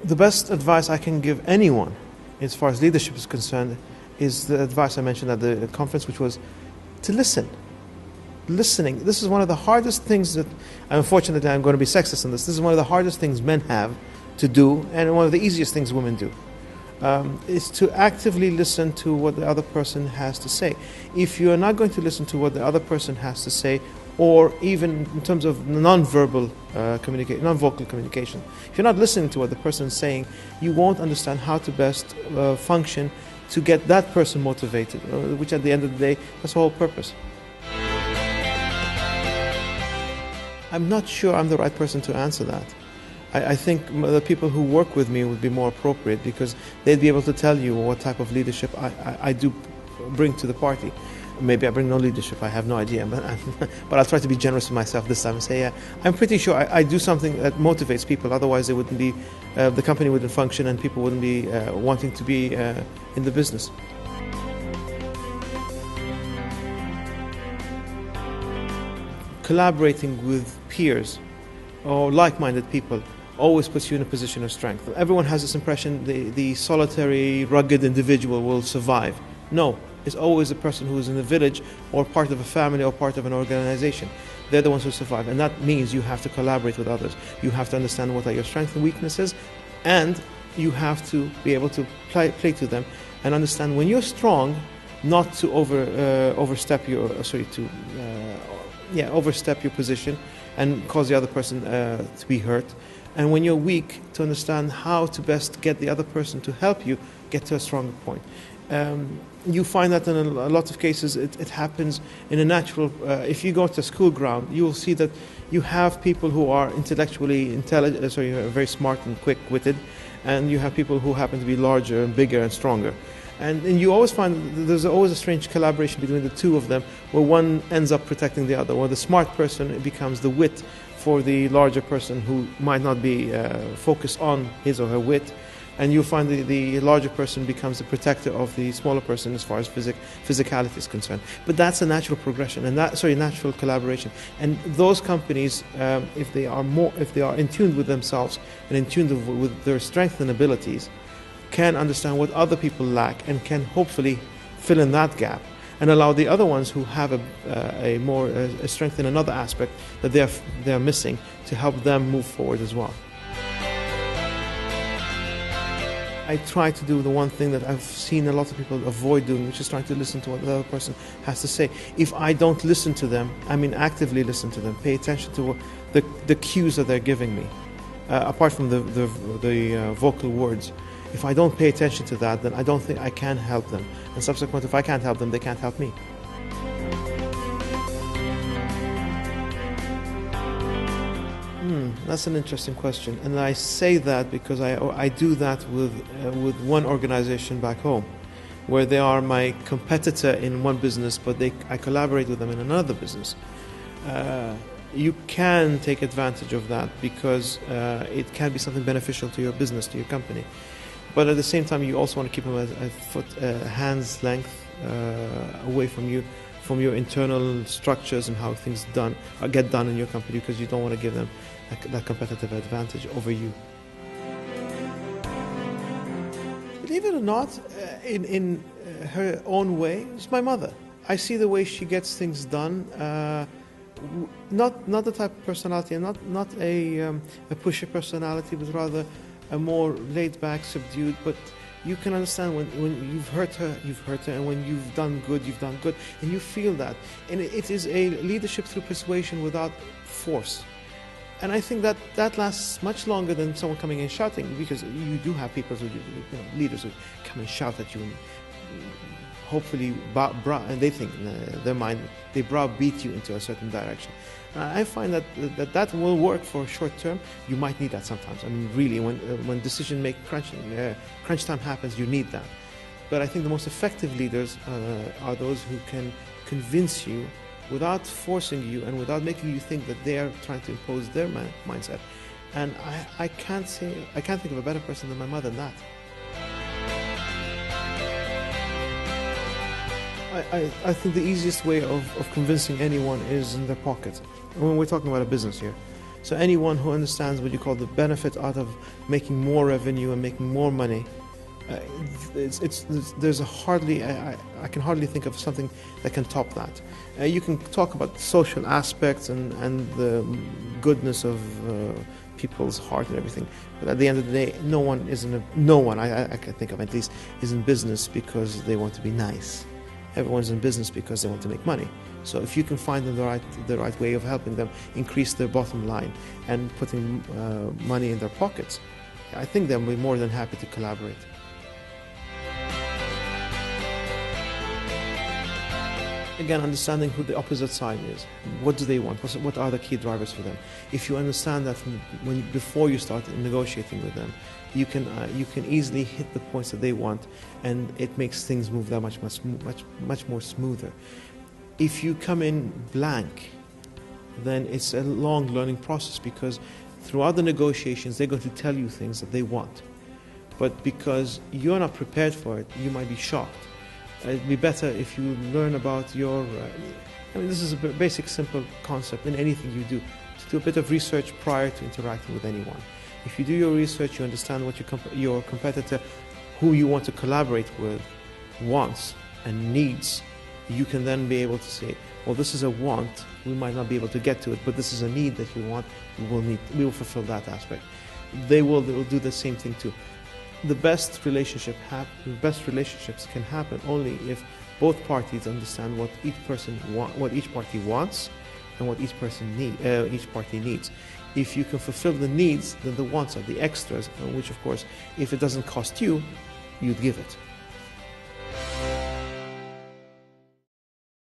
The best advice I can give anyone as far as leadership is concerned is the advice I mentioned at the conference, which was to listen. Listening. This is one of the hardest things that, unfortunately I'm going to be sexist in this is one of the hardest things men have to do, and one of the easiest things women do, is to actively listen to what the other person has to say. If you are not going to listen to what the other person has to say, or even in terms of non-vocal communication, if you're not listening to what the person is saying, you won't understand how to best function to get that person motivated, which at the end of the day, that's the whole purpose. I'm not sure I'm the right person to answer that. I think the people who work with me would be more appropriate, because they'd be able to tell you what type of leadership I do bring to the party. Maybe I bring no leadership, I have no idea, but I'll try to be generous with myself this time and say, yeah, I'm pretty sure I do something that motivates people, otherwise they wouldn't be, the company wouldn't function and people wouldn't be wanting to be in the business. Collaborating with peers or like-minded people always puts you in a position of strength. Everyone has this impression the solitary, rugged individual will survive. No, it's always a person who is in a village or part of a family or part of an organization. They're the ones who survive, and that means you have to collaborate with others. You have to understand what are your strengths and weaknesses, and you have to be able to play to them and understand when you're strong, not to overstep your position and cause the other person to be hurt. And when you're weak, to understand how to best get the other person to help you get to a stronger point. You find that in a lot of cases it happens in a natural, if you go to a school ground, you will see that you have people who are intellectually intelligent, very smart and quick-witted, and you have people who happen to be larger and bigger and stronger. And you always find that there's always a strange collaboration between the two of them, where one ends up protecting the other. Where the smart person becomes the wit for the larger person who might not be focused on his or her wit, and you'll find the larger person becomes the protector of the smaller person as far as physicality is concerned. But that's a natural progression, and natural collaboration. And those companies, if they are in tune with themselves and in tune with their strengths and abilities, can understand what other people lack and can hopefully fill in that gap and allow the other ones who have a strength in another aspect that they're missing to help them move forward as well. I try to do the one thing that I've seen a lot of people avoid doing, which is trying to listen to what the other person has to say. If I don't listen to them, I mean actively listen to them, pay attention to the cues that they're giving me, apart from the vocal words. If I don't pay attention to that, then I don't think I can help them. And subsequently, if I can't help them, they can't help me. That's an interesting question. And I say that because I do that with one organization back home, where they are my competitor in one business, but I collaborate with them in another business. You can take advantage of that because it can be something beneficial to your business, to your company. But at the same time, you also want to keep them a hand's length away from you, from your internal structures and how things get done in your company, because you don't want to give them that competitive advantage over you. Believe it or not, in her own way, it's my mother. I see the way she gets things done. Not the type of personality, and not a pushy personality, but rather a more laid-back, subdued. But you can understand when you've hurt her, and when you've done good, and you feel that. And it is a leadership through persuasion without force. And I think that lasts much longer than someone coming and shouting, because you do have people leaders who come and shout at you, and hopefully, and they think in their mind they browbeat you into a certain direction. I find that will work for a short term. You might need that sometimes. I mean, really, when crunch time happens, you need that. But I think the most effective leaders are those who can convince you without forcing you and without making you think that they are trying to impose their mindset. And I can't think of a better person than my mother in that. I think the easiest way of convincing anyone is in their pocket. When we're talking about a business here, So anyone who understands what you call the benefit out of making more revenue and making more money, there's a hardly, I can hardly think of something that can top that. You can talk about social aspects and the goodness of people's heart and everything, but at the end of the day, no one I can think of at least is in business because they want to be nice. Everyone's in business because they want to make money. So if you can find them the right way of helping them increase their bottom line and putting money in their pockets, I think they'll be more than happy to collaborate. Again, understanding who the opposite side is. What do they want? What are the key drivers for them? If you understand that before you start negotiating with them, you can easily hit the points that they want, and it makes things move that much more smoother. If you come in blank, then it's a long learning process, because throughout the negotiations they're going to tell you things that they want, but because you're not prepared for it, you might be shocked. It'd be better if you learn about your, this is a basic, simple concept in anything you do, to do a bit of research prior to interacting with anyone. If you do your research, you understand what your competitor, who you want to collaborate with, wants and needs, you can then be able to say, well, this is a want, we might not be able to get to it, but this is a need that you want, we will fulfill that aspect. They will do the same thing too. The best relationships can happen only if both parties understand what each party wants and what each party needs. If you can fulfill the needs, then the wants are the extras, which of course, if it doesn't cost you, you'd give it.